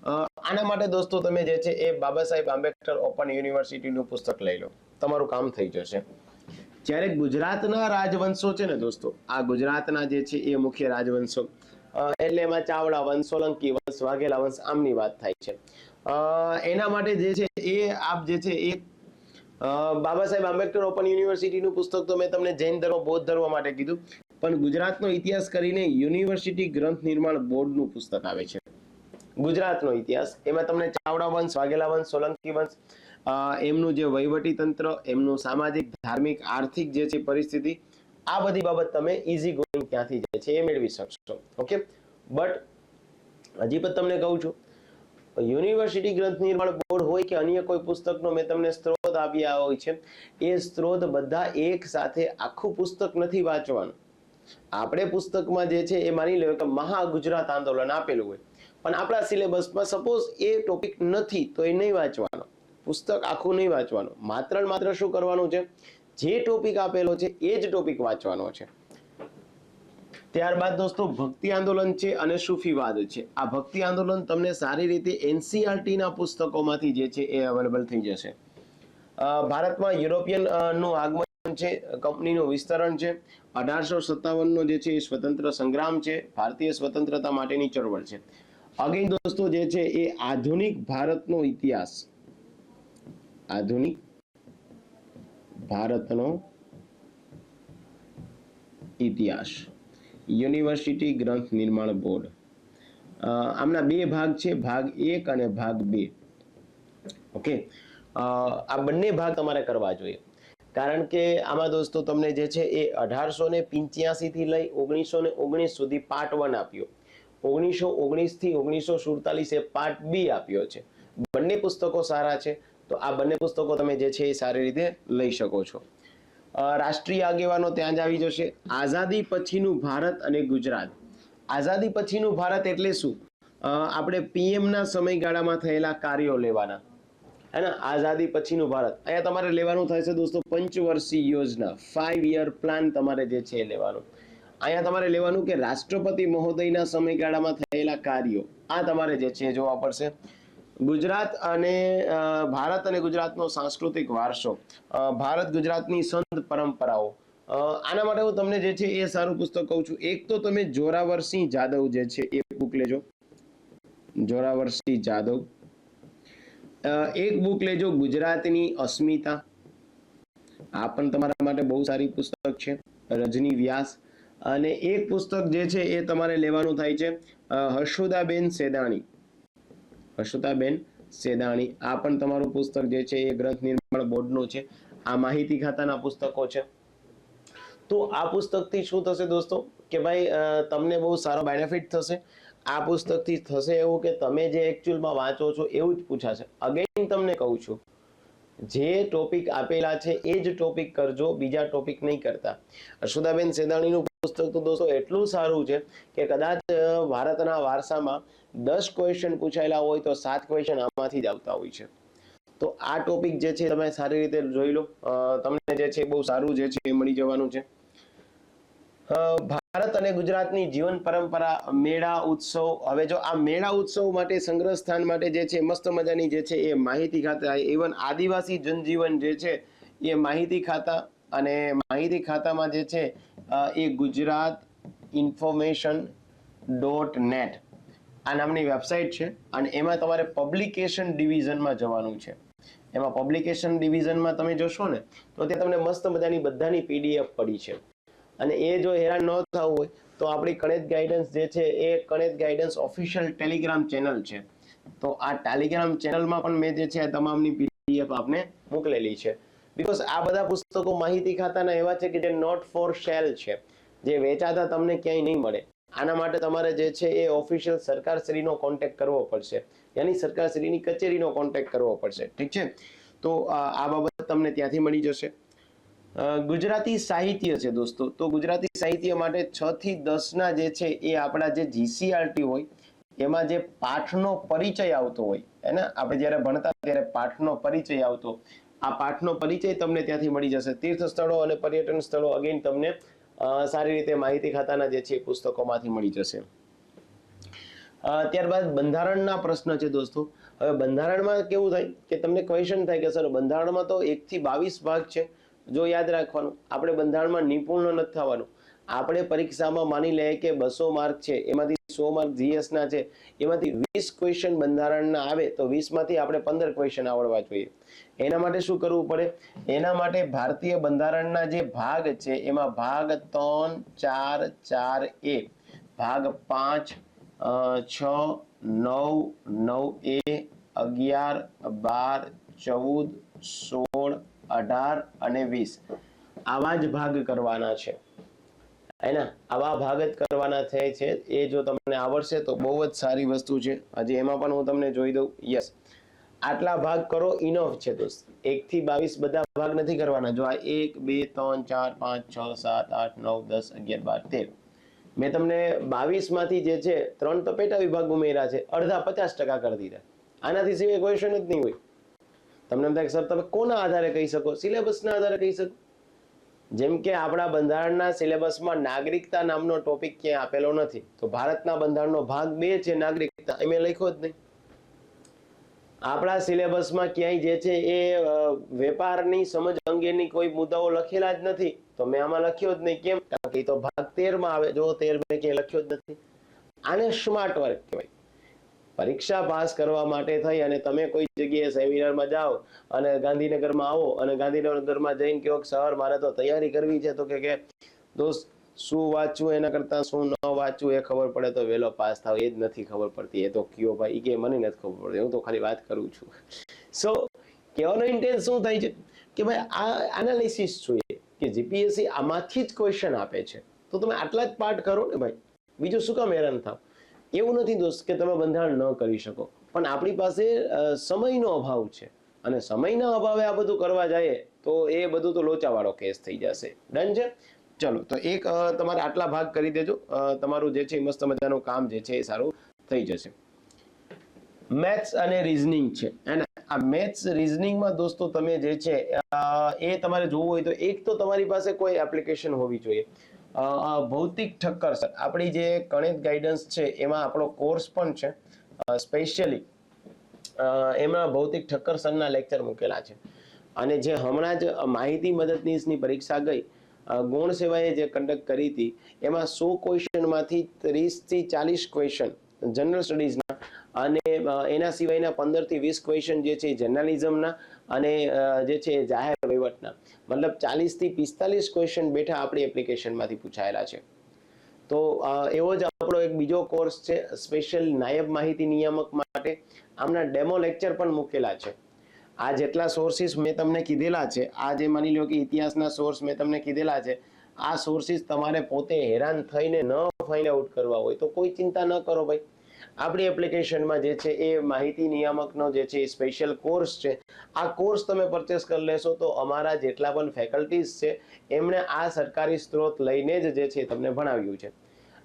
Speaker 1: આના માટે દોસ્તો તમે જે છે એ બાબા સાહેબ આંબેડકર ઓપન યુનિવર્સિટીનું પુસ્તક લઈ લો, તમારું કામ થઈ જશે. જ્યારે ગુજરાતના રાજવંશો છે ને દોસ્તો, આ ગુજરાતના જે છે એ મુખ્ય રાજવંશો, એટલે એમાં ચાવડા વંશ, સોલંકી વંશ, વાઘેલા વંશ, આમની વાત થાય છે. એના માટે જે છે એ આપ જે છે એ બાબા સાહેબ આંબેડકર ઓપન યુનિવર્સિટીનું પુસ્તક તો મેં તમને જૈન ધર્મ, બૌદ્ધ ધર્મ માટે કીધું, પણ ગુજરાતનો ઇતિહાસ કરીને યુનિવર્સિટી ગ્રંથ નિર્માણ બોર્ડનું પુસ્તક આવે છે, ગુજરાતનો ઇતિહાસ. એમાં તમને ચાવડા વંશ, વાઘેલા વંશ, સોલંકી વંશ, એમનું જે વહીવટી તંત્ર, એમનું સામાજિક, ધાર્મિક, આર્થિક જે છે પરિસ્થિતિ, આ બધી બાબત તમે ઇઝી ગોઈંગ ત્યાંથી જે છે એ મેળવી શકશો. ઓકે, બટ હજી પણ તમને કહું છું, યુનિવર્સિટી ગ્રંથ નિર્માણ બોર્ડ હોય કે અન્ય કોઈ પુસ્તકનો મેં તમને સ્ત્રોત આપ્યા હોય છે, એ સ્ત્રોત બધા એક સાથે આખું પુસ્તક નથી વાંચવાનું. આપણે પુસ્તકમાં જે છે એ માની લો કે મહા ગુજરાત આંદોલન આપેલું હોય, પણ આપણા સિલેબસમાં સપોઝ એ ટોપિક નથી, તો એ નહીં વાંચવાનો, પુસ્તક આખું નહીં વાંચવાનું. માત્ર ને માત્ર શું કરવાનું છે, જે ટોપિક આપેલો છે એ જ ટોપિક વાંચવાનો છે. ત્યારબાદ દોસ્તો ભક્તિ આંદોલન છે અને સૂફીવાદ છે. આ ભક્તિ આંદોલન તમને સારી રીતે NCERT ના પુસ્તકોમાંથી જે છે એ અવેલેબલ થઈ જશે. ભારતમાં યુરોપિયન નું આગમન છે, કંપનીનું વિસ્તરણ છે, 1857 નો જે છે એ સ્વતંત્ર સંગ્રામ છે, ભારતીય સ્વતંત્રતા માટેની ચળવળ છે. અગેન દોસ્તો જે છે એ આધુનિક ભારતનો ઇતિહાસ, આધુનિક ભારતનો ઇતિહાસ, યુનિવર્સિટી ગ્રંથ નિર્માણ બોર્ડ. આમના 2 ભાગ છે, ભાગ 1 અને ભાગ 2. ઓકે, આ બંને ભાગ તમારે કરવા જોઈએ, કારણ કે આમાં દોસ્તો તમને જે છે એ 1885 થી લઈ 1919 સુધી પાર્ટ 1 આપ્યો, 1919 થી 1947 એ પાર્ટ 2 આપ્યો છે. બંને પુસ્તકો સારા છે, તો આ બંને પુસ્તકો તમે જે છે એ સારી રીતે લઈ શકો છો. રાષ્ટ્રીય આગેવાનો ત્યાં જ આવી જશે. આઝાદી પછીનું ભારત અને ગુજરાત. આઝાદી પછીનું ભારત એટલે શું, આપણે PM ના સમયગાળામાં થયેલા કાર્યો લેવાના, હે ને? આઝાદી પછીનું ભારત, અહીંયા તમારે લેવાનું થાય છે દોસ્તો પંચવર્ષીય યોજના, 5 યર પ્લાન તમારે જે છે એ લેવાનું. અહીંયા તમારે લેવાનું કે રાષ્ટ્રપતિ મહોદયના સમયગાળામાં થયેલા કાર્યો, આ તમારે જે છે જોવા પડશે. ગુજરાત અને ભારત અને ગુજરાતનો સાંસ્કૃતિક વારસો, ભારત ગુજરાતની સંત પરંપરાઓ, આના માટે હું તમને જે છે એ સારું પુસ્તક કહું છું. એક તો તમે જોરાવરસિંહ જાદવ જે છે એ બુક લેજો, જોરાવરસિંહ જાદવ. એક બુક લેજો ગુજરાતની અસ્મિતા, આ પણ તમારા માટે બહુ સારી પુસ્તક છે, રજની વ્યાસ. અને એક પુસ્તક જે છે એ તમારે લેવાનું થાય છે હર્ષોદાબેન સેદાણી, હર્ષોદાબેન સેદાણી. આ પણ તમારું પુસ્તક જે છે એ ગ્રંથ નિર્માણ બોર્ડનું છે. આ માહિતી ખાતાના પુસ્તકો છે. તો આ પુસ્તકથી શું થશે દોસ્તો કે ભાઈ તમને બહુ સારો બેનિફિટ થશે. આ પુસ્તકથી થશે એવું કે તમે જે એકચ્યુઅલમાં વાંચો છો એવું જ પૂછાશે. અગેન તમને કહું છું, જે ટોપિક આપેલા છે એ જ ટોપિક કરજો, બીજા ટોપિક નહીં કરતા. હર્ષોદાબેન સેદાણીનું પુસ્તક તો દોસ્તો એટલું સારું છે કે કદાચ ભારતના વારસામાં 10 ક્વેશ્ચન પૂછાયેલા હોય તો 7 ક્વેશ્ચન આમાંથી જ આવતા હોય છે. તો આ ટોપિક જે છે તમે સારી રીતે જોઈ લો, તમને જે છે બહુ સારું જે છે એ મળી જવાનું છે. ભારત અને ગુજરાતની જીવન પરંપરા, મેળા ઉત્સવ. હવે જો આ મેળા ઉત્સવ માટે સંગ્રહ સ્થાન માટે જે છે મસ્ત મજાની જે છે એ માહિતી ખાતા, ઇવન આદિવાસી જનજીવન જે છે એ માહિતી ખાતા, અને માહિતી ખાતામાં જે છે એ ગુજરાત information.net, આ નામની વેબસાઇટ છે અને એમાં તમારે પબ્લિકેશન ડિવિઝનમાં જવાનું છે. એમાં પબ્લિકેશન ડિવિઝનમાં તમે જોશો ને તો ત્યાં તમને મસ્ત મજાની બધાની પીડીએફ પડી છે. અને એ જો હેરાન ન થવું હોય તો આપણી કણેજ ગાઈડન્સ જે છે એ કણેજ ગાઈડન્સ ઓફિશિયલ ટેલિગ્રામ ચેનલ છે. તો આ ટેલિગ્રામ ચેનલમાં પણ મેં જે છે આ તમામની પીડીએફ આપને મોકલેલી છે. બીકોઝ આ બધા પુસ્તકો માહિતી ખાતાના એવા છે કે જે નોટ ફોર સેલ છે, જે વેચાતા તમને ક્યાંય નહીં મળે. આના માટે તમારે જે છે એ ઓફિશિયલ સરકારશ્રીનો કોન્ટેક્ટ કરવો પડશે, યાની સરકારશ્રીની કચેરીનો કોન્ટેક્ટ કરવો પડશે. ઠીક છે, તો આ બાબત તમને ત્યાંથી મળી જશે. ગુજરાતી સાહિત્ય છે દોસ્તો, તો ગુજરાતી સાહિત્ય માટે 6 થી 10 ના જે છે એ આપણા જે જીસીઆરટી હોય એમાં જે પાઠનો પરિચય આવતો હોય, હે ને, આપણે જ્યારે ભણતા ત્યારે પાઠનો પરિચય આવતો, આ પાઠનો પરિચય તમને ત્યાંથી મળી જશે. તીર્થ સ્થળો અને પર્યટન સ્થળો અગેન તમને સારી રીતે માહિતી ખાતાના જે છે પુસ્તકોમાંથી મળી જશે. ત્યારબાદ બંધારણના પ્રશ્ન છે દોસ્તો. હવે બંધારણમાં કેવું થાય કે તમને ક્વેશ્ચન થાય કે સર બંધારણમાં તો 1 થી 22 ભાગ છે. જો યાદ રાખવાનું, આપણે બંધારણમાં નિપુણ નથી થવાનું. આપણે પરીક્ષામાં માની લઈએ કે 200 માર્ક છે, એમાંથી 100 માર્ક જીએસ ના છે, એમાંથી 20 ક્વેશ્ચન બંધારણના આવે તો 20 માંથી આપણે 15 ક્વેશ્ચન આવડવા જોઈએ. એના માટે શું કરવું પડે? એના માટે ભારતીય બંધારણના જે ભાગ છે એમાં ભાગ 3, 4, 4A, ભાગ 5, 6, 9, 9A, 11, 12, 14, 16, 18 અને 20 આવા જ ભાગ કરવાના છે. એના આવા ભાગ જ કરવાના થાય છે. એ જો તમને આવડશે તો બહુ જ સારી વસ્તુ છે. હજી એમાં પણ હું તમને જોઈ દઉં. યસ, આટલા ભાગ કરો ઇનફ છે દોસ્ત. 1 થી 22 બધા ભાગ નથી કરવાના. જો આ 1, 2, 3, 4, 5, 6, 7, 8, 9, 10, 11, 12, 13 મેં તમને 22 માંથી જે છે 3 તો પેટા વિભાગ ઉમેર્યા છે, અડધા 50% કરી દીધા. આનાથી સિવાય ક્વેશ્ચન જ નહીં હોય. તમને એમ થાય સર તમે કોના આધારે કહી શકો? સિલેબસના આધારે કહી શકો. જેમ કે આપણા બંધારણના સિલેબસમાં નાગરિકતા નામનો ટોપિક ક્યાંય આપેલો નથી, તો ભારતના બંધારણનો ભાગ 2 છે નાગરિકતા, એ મેં લખ્યો જ નહીં. આપણા સિલેબસમાં ક્યાંય જે છે એ વેપારની સમજ અંગેની કોઈ મુદ્દાઓ લખેલા જ નથી, તો મેં આમાં લખ્યો જ નહીં. કેમ? કારણ કે એ તો ભાગ 13 માં આવે. જો 13 મેં ક્યાંય લખ્યો જ નથી. આને સ્માર્ટ વર્ક કહેવાય. પરીક્ષા પાસ કરવા માટે થઈ અને તમે કોઈ જગ્યાએ સેમિનારમાં જાઓ અને ગાંધીનગરમાં આવો અને ગાંધીનગરમાં જઈને કહો સર મારે તો તૈયારી કરવી છે, તો કે દોસ્ત શું વાંચવું એના કરતાં શું ન વાંચવું એ ખબર પડે તો વહેલો પાસ થાવ, એ જ નથી ખબર પડતી. એ તો કયો ભાઈ, કે મને નથી ખબર પડતી, હું તો ખાલી વાત કરું છું. સો કહેવાનો ઇન્ટેન્સ શું થાય છે કે ભાઈ આ એનાલિસિસ જોઈએ કે જીપીએસસી આમાંથી જ ક્વેશ્ચન આપે છે, તો તમે આટલા જ પાર્ટ કરો ને ભાઈ, બીજું શું કામ હેરાન થાવ. એવું નથી દોસ્ત કે તમે બંધારણ ન કરી શકો, પણ આપણી પાસે સમયનો અભાવ છે અને સમયના અભાવે આ બધું કરવા જાય તો એ બધું તો લોચાવાળો કેસ થઈ જશે. ડન છે? ચલો, તો એક તમારે આટલા ભાગ કરી દેજો, તમારું જે છે મસ્ત મજાનું કામ જે છે એ સારું થઈ જશે. મેથ્સ અને રીઝનિંગ છે, અને આ મેથ્સ રીઝનિંગમાં દોસ્તો તમે જે છે એ તમારે જોવું હોય તો એક તો તમારી પાસે કોઈ એપ્લિકેશન હોવી જોઈએ. ભૌતિક ઠક્કર સર, આપણી જે કણેજ ગાઈડન્સ છે એમાં આપણો કોર્સ પણ છે સ્પેશિયલી, એમાં ભૌતિક ઠક્કર સરના લેક્ચર મૂકેલા છે. અને જે હમણાં જ માહિતી મદદનીશની પરીક્ષા ગઈ, ગૌણ સેવાએ જે કન્ડક્ટ કરી હતી, એમાં 100 ક્વેશ્ચનમાંથી 30 થી 40 ક્વેશ્ચન જનરલ સ્ટડીઝના અને એના સિવાયના 15 થી 20 ક્વેશ્ચન જે છે જર્નાલિઝમના અને જે છે જાહેર વહીવટના, મતલબ 40 થી 45 ક્વેશ્ચન બેઠા આપણી એપ્લિકેશનમાંથી પૂછાયેલા છે. તો એવો જ આપણો એક બીજો કોર્સ છે સ્પેશિયલ નાયબ માહિતી નિયામક માટે. આમના ડેમો લેક્ચર પણ મૂકેલા છે. આ જેટલા સોર્સિસ મેં તમને કીધેલા છે, આ જે માની લો કે ઇતિહાસના સોર્સ મેં તમને કીધેલા છે, આ સોર્સિસ તમારે પોતે હેરાન થઈને ન ફાઇન્ડ આઉટ કરવા હોય તો કોઈ ચિંતા ન કરો ભાઈ. આપણી એપ્લિકેશનમાં જે છે એ માહિતી નિયામકનો જે છે એ સ્પેશિયલ કોર્સ છે. આ કોર્સ તમે પરચેસ કરી લેશો તો અમારા જેટલા પણ ફેકલ્ટીઝ છે એમણે આ સરકારી સ્ત્રોત લઈને જ જે છે તમને ભણાવ્યું છે.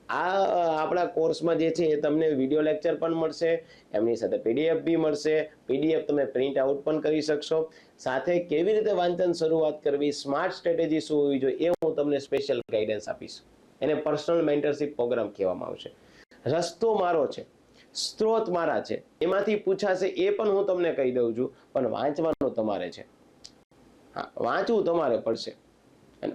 Speaker 1: આ આપણા કોર્સમાં જે છે એ તમને વિડીયો લેક્ચર પણ મળશે, એમની સાથે પીડીએફ બી મળશે. પીડીએફ તમે પ્રિન્ટ આઉટ પણ કરી શકશો. સાથે કેવી રીતે વાંચન શરૂઆત કરવી, સ્માર્ટ સ્ટ્રેટેજી શું હોવી જોઈએ, એ હું તમને સ્પેશિયલ ગાઈડન્સ આપીશ. એને પર્સનલ મેન્ટરશિપ પ્રોગ્રામ કહેવામાં આવશે. રસ્તો મારો છે, સ્ત્રોત મારા છે, એમાંથી પૂછાશે એ પણ હું તમને કહી દઉં છું, પણ વાંચવાનું તમારે છે. હા, વાંચવું તમારે પડશે.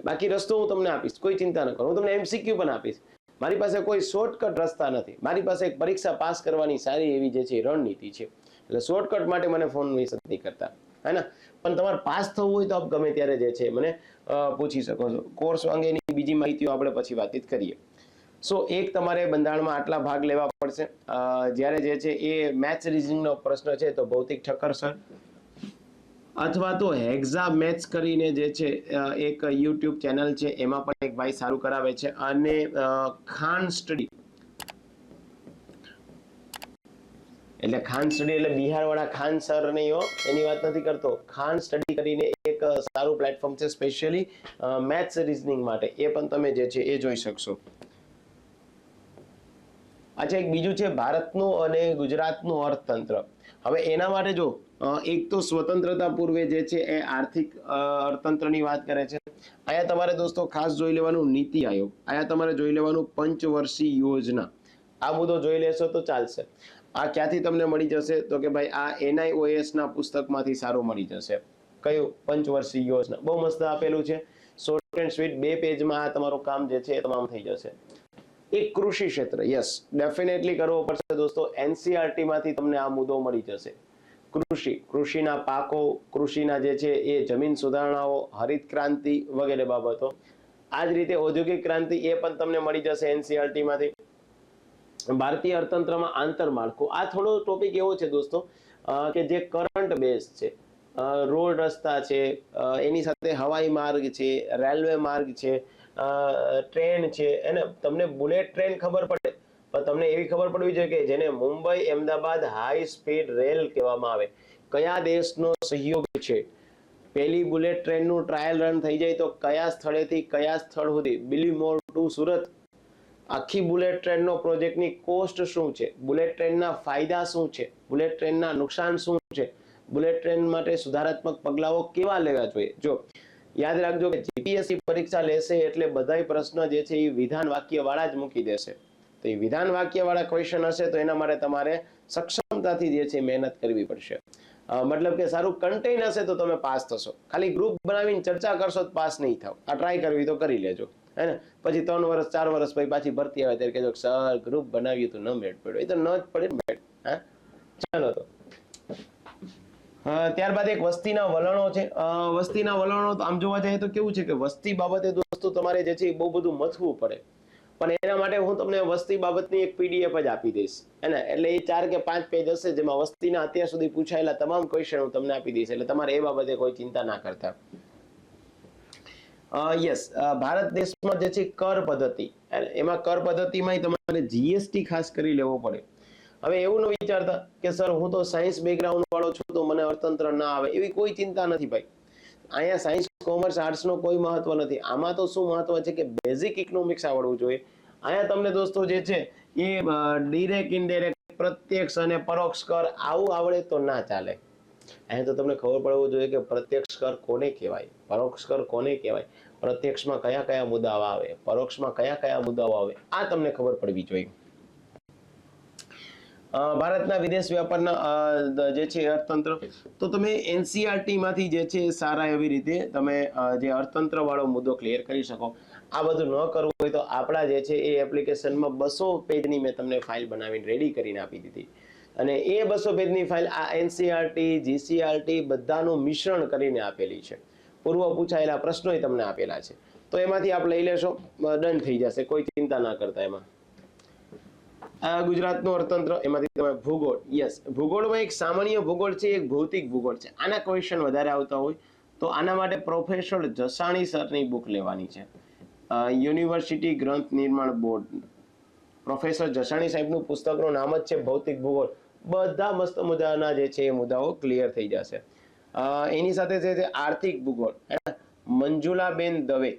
Speaker 1: બાકી રસ્તો હું તમને આપીશ, કોઈ ચિંતા ન કરો. હું તમને એમસીક્યુ પણ આપીશ મારી પાસે કોઈ શોર્ટકટ રસ્તા નથી, મારી પાસે એક પરીક્ષા પાસ કરવાની સારી એવી જે છે રણનીતિ છે, એટલે શોર્ટકટ માટે મને ફોન મિસ નથી કરતા, હે ને? પણ તમારે પાસ થવું હોય તો આપ ગમે ત્યારે જે છે મને પૂછી શકો છો. કોર્સ અંગેની બીજી માહિતીઓ આપણે પછી વાતચીત કરીએ. સો એક તમારે બંધારણમાં આટલા ભાગ લેવા પડશે. જ્યારે જે છે એ મેથ્સ રિઝનિંગનો પ્રશ્ન છે તો ભૌતિક ઠક્કર સર અથવા તો હેક્ઝા મેથ્સ કરીને જે છે એક યુટ્યુબ ચેનલ છે, એમાં પણ એક ભાઈ સારું કરાવે છે. અને ખાન સ્ટડી, એટલે ખાન સ્ટડી એટલે બિહાર વાળા ખાન સર નહીં હો, એની વાત નથી કરતો. ખાન સ્ટડી કરીને એક સારું પ્લેટફોર્મ છે સ્પેશિયલી મેથ્સ રિઝનિંગ માટે, એ પણ તમે જે છે એ જોઈ શકશો. અચ્છા, એક બીજું છે ભારતનું અને ગુજરાતનું અર્થતંત્ર. હવે એના માટે જો એક તો સ્વતંત્રતા પૂર્વે જે છે એ આર્થિક અર્થતંત્રની વાત કરે છે. અહીંયા તમારે દોસ્તો ખાસ જોઈ લેવાનું નીતિ આયોગ, અહીંયા તમારે જોઈ લેવાનું પંચવર્ષીય યોજના. આ મુદ્દો જોઈ લેશો તો ચાલશે. આ ક્યાંથી તમને મળી જશે તો કે ભાઈ આ NIOS ના પુસ્તકમાંથી સારું મળી જશે. કયું? પંચવર્ષીય યોજના. બહુ મસ્ત આપેલું છે, શોર્ટ એન્ડ સ્વીટ, 2 પેજમાં આ તમારું કામ જે છે એ તમામ થઈ જશે. એક કૃષિ ક્ષેત્ર, યસ ડેફિનેટલી કરવો પડશે દોસ્તો. NCERT માંથી તમને આ મુદ્દો મળી જશે. કૃષિના પાકો, કૃષિના જે છે એ જમીન સુધારણાઓ, હરિત ક્રાંતિ વગેરે બાબતો. આ જ રીતે ઔદ્યોગિક ક્રાંતિ, એ પણ તમને મળી જશે NCERT માંથી. ભારતીય અર્થતંત્રમાં આંતરમાળખું, આ થોડો ટોપિક એવો છે દોસ્તો કે જે કરંટ બેઝ છે. રોડ રસ્તા છે, એની સાથે હવાઈ માર્ગ છે, રેલવે માર્ગ છે, ટ્રેન છે, એને તમને બુલેટ ટ્રેન ખબર પડે, પણ તમને એવી ખબર પડવી જોઈએ કે જેને Mumbai Ahmedabad high speed rail કહેવામાં આવે, કયા દેશનો સહયોગ છે. પહેલી બુલેટ ટ્રેનનું ટ્રાયલ રન થઈ જાય તો કયા સ્થળેથી કયા સ્થળ સુધી, બિલીમોર ટુ સુરત, આખી બુલેટ ટ્રેનનો પ્રોજેક્ટની કોસ્ટ શું છે, બુલેટ ટ્રેનના ફાયદા શું છે, બુલેટ ટ્રેનના નુકસાન શું છે, બુલેટ ટ્રેન માટે સુધારાત્મક પગલાઓ કેવા લેવા જોઈએ. જો યાદ રાખજો કે જીપીએસસી પરીક્ષા લેશે એટલે બધાય પ્રશ્ન જે છે એ વિધાન વાક્ય વાળા જ મૂકી દેશે. તો એ વિધાન વાક્ય વાળા ક્વેશ્ચન હશે તો એના માટે તમારે સક્ષમતાથી જે છે મહેનત કરવી પડશે. મતલબ કે સારું કન્ટેન્ટ હશે તો તમે પાસ થશો. ખાલી ગ્રુપ બનાવીને ચર્ચા કરશો તો પાસ નહીં થાવ. આ ટ્રાય કરવી તો કરી લેજો, હે ને? પછી 3 વર્ષ 4 વર્ષ પછી પાછી ભરતી આવે ત્યારે કહેજો સર ગ્રુપ બનાવ્યું તો ન મેળ પડ્યો. એ તો ન જ પડે ને મેળ. હા, ચાલો તો ત્યારબાદ એક વસ્તીના વલણો છે. વસ્તીના વલણો આમ જોવા જઈએ તો કેવું છે કે વસ્તી બાબતે દોસ્તો તમારે જે છે બહુ બધું મથવું પડે, પણ એના માટે હું તમને વસ્તી બાબતની એક PDF જ આપી દઈશ, હે ને? એટલે એ 4 કે 5 પેજ હશે જેમાં વસ્તીના અત્યાર સુધી પૂછાયેલા તમામ ક્વેશ્ચન હું તમને આપી દઈશ, એટલે તમારે એ બાબતે કોઈ ચિંતા ના કરતા. યસ, ભારત દેશમાં જે છે કર પદ્ધતિ, એમાં કર પદ્ધતિમાં તમારે GST ખાસ કરી લેવો પડે. હવે એવું ન વિચારતા કે સર હું તો સાયન્સ બેકગ્રાઉન્ડ વાળો છું તો મને અર્થતંત્ર ના આવે, એવી કોઈ ચિંતા નથી ભાઈ. અહીંયા સાયન્સ કોમર્સ આર્ટ્સનો કોઈ મહત્વ નથી. આમાં તો શું મહત્વ છે કે બેઝિક ઇકોનોમિક્સ આવડવું જોઈએ. અહીંયા તમને દોસ્તો જે છે એ ડિરેક્ટ ઇનડાયરેક્ટ, પ્રત્યક્ષ અને પરોક્ષ કર આવું આવડે તો ના ચાલે. અહીંયા તો તમને ખબર પડવું જોઈએ કે પ્રત્યક્ષ કર કોને કહેવાય, પરોક્ષ કર કોને કહેવાય, પ્રત્યક્ષમાં કયા કયા મુદ્દાઓ આવે, પરોક્ષમાં કયા કયા મુદ્દાઓ આવે, આ તમને ખબર પડવી જોઈએ. ભારતના વિદેશ વ્યાપારના જે છે અર્થતંત્ર, તો તમે NCERT માંથી જે છે સારા એવી રીતે તમે જે અર્થતંત્ર વાળો મુદ્દો ક્લિયર કરી શકો. આ બધું ન કરવું હોય તો આપણા જે છે એ એપ્લિકેશનમાં 200 પેજની મેં તમને ફાઇલ બનાવીને રેડી કરીને આપી દીધી, અને એ 200 પેજની ફાઇલ આ NCERT GCERT બધાનું મિશ્રણ કરીને આપેલી છે. પૂર્વ પૂછાયેલા પ્રશ્નોય તમને આપેલા છે, તો એમાંથી આપ લઈ લેશો, ડન થઈ જશે, કોઈ ચિંતા ના કરતા. એમાં ગુજરાતનું અર્થતંત્ર, એમાંથી તમે ભૂગોળ, યસ ભૂગોળમાં એક સામાન્ય ભૂગોળ છે, એક ભૌતિક ભૂગોળ છે. આના ક્વેશ્ચન વધારે આવતા હોય તો આના માટે પ્રોફેસર જસાણી સરની બુક લેવાની છે. યુનિવર્સિટી ગ્રંથ નિર્માણ બોર્ડ, પ્રોફેસર જસાણી સાહેબનું પુસ્તકનું નામ જ છે ભૌતિક ભૂગોળ. બધા મસ્ત મજાના જે છે એ મુદ્દાઓ ક્લિયર થઈ જશે. એની સાથે છે આર્થિક ભૂગોળ, મંજુલાબેન દવે,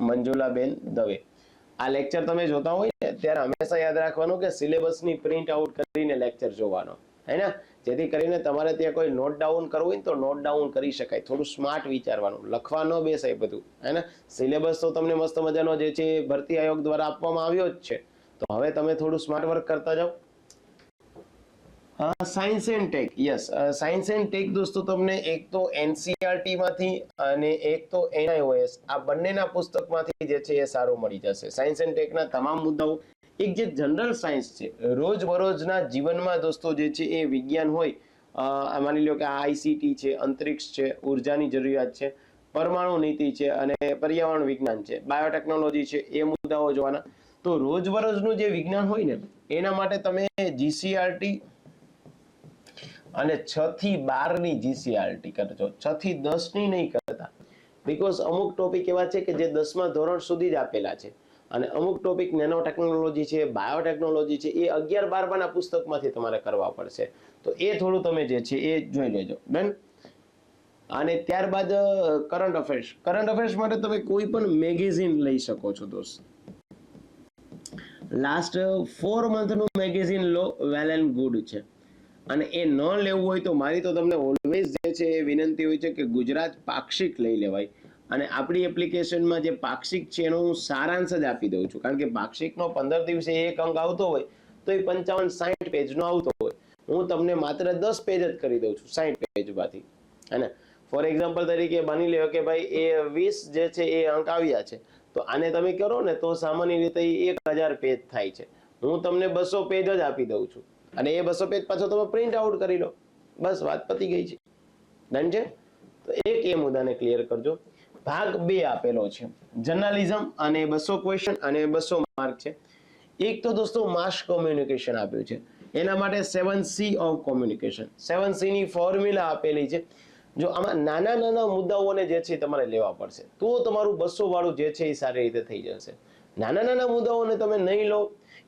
Speaker 1: મંજુલાબેન દવે. આ લેક્ચર તમે જોતા હોય ને ત્યારે હંમેશા યાદ રાખવાનું કે સિલેબસની પ્રિન્ટ આઉટ કરીને લેક્ચર જોવાનો, હે ને? જેથી કરીને તમારે ત્યાં કોઈ નોટ ડાઉન કરવું હોય ને તો નોટ ડાઉન કરી શકાય. થોડું સ્માર્ટ વિચારવાનું, લખવા ન બેસાય બધું, હે ને? સિલેબસ તો તમને મસ્ત મજાનો જે છે ભરતી આયોગ દ્વારા આપવામાં આવ્યો જ છે, તો હવે તમે થોડું સ્માર્ટ વર્ક કરતા જાઓ. Science and tech, yes. Science and tech દોસ્તો તમને એક તો એનસીઆરટી માંથી અને એક તો એનઆઈઓએસ, આ બંનેના પુસ્તકમાંથી જે છે એ સારું મળી જશે. સાયન્સ એન્ડ ટેકના તમામ મુદ્દાઓ, એક જે જનરલ સાયન્સ છે, રોજબરોજના જીવનમાં દોસ્તો જે છે એ વિજ્ઞાન હોય, માની લો કે આ આઈસીટી છે, અંતરિક્ષ છે, ઉર્જાની જરૂરિયાત છે, પરમાણુ નીતિ છે અને પર્યાવરણ વિજ્ઞાન છે, બાયોટેકનોલોજી છે, એ મુદ્દાઓ જોવાના. તો રોજબરોજનું જે વિજ્ઞાન હોય ને એના માટે તમે જીસીઆરટી અને 6 થી 12 ની જીસીઆરટી કરજો, 6 થી 10 ની નહીં કરતા. બીકોઝ અમુક ટોપિક એવા છે કે જે 10મા ધોરણ સુધી જ આપેલા છે અને અમુક ટોપિક નેનો ટેકનોલોજી છે, બાયોટેકનોલોજી છે, એ 11-12 ના પુસ્તકમાંથી તમારે કરવા પડશે. તો એ થોડું તમે જે છે એ જોઈ લેજો. ડન. અને ત્યારબાદ કરંટ અફેર્સ. કરંટ અફેર્સ માટે તમે કોઈ પણ મેગેઝિન લઈ શકો છો દોસ્ત. લાસ્ટ 4 મંથનું મેગેઝિન લો, વેલ એન્ડ ગુડ છે. અને એ ન લેવું હોય તો મારી તો તમને ઓલવેઝ જે છે એ વિનંતી હોય છે કે ગુજરાત પાક્ષિક લઈ લેવાય. અને આપણી એપ્લિકેશનમાં જે પાક્ષિક છે એનો હું સારાંશ જ આપી દઉં છું, કારણ કે પાક્ષિકનો 15 દિવસે એક અંક આવતો હોય તો એ 55-60 પેજનો આવતો હોય. હું તમને માત્ર 10 પેજ જ કરી દઉં છું 60 પેજમાંથી. અને ફોર એક્ઝામ્પલ તરીકે માની લ્યો કે ભાઈ એ 20 જે છે એ અંક આવ્યા છે, તો આને તમે કરો ને તો સામાન્ય રીતે 1000 પેજ થાય છે. હું તમને 200 પેજ જ આપી દઉં છું અને એ 200 પેજ પાછો તમે પ્રિન્ટ આઉટ કરી લો, બસ વાત પતી ગઈ છે. ડન છે. તો એક એ મુદ્દાને ક્લિયર કરજો. ભાગ 2 આપેલો છે, જર્નલિઝમ, અને 200 ક્વેશ્ચન અને 200 માર્ક છે. એક તો દોસ્તો માસ કોમ્યુનિકેશન આપ્યું છે, એના માટે 7C ઓફ કોમ્યુનિકેશન, 7C ની ફોર્મ્યુલા આપેલી છે. જો આમાં નાના નાના મુદ્દાઓને જે છે તમારે લેવા પડશે તો તમારું 200 વાળું જે છે એ સારી રીતે થઈ જશે. નાના નાના મુદ્દાઓને તમે નહીં લો,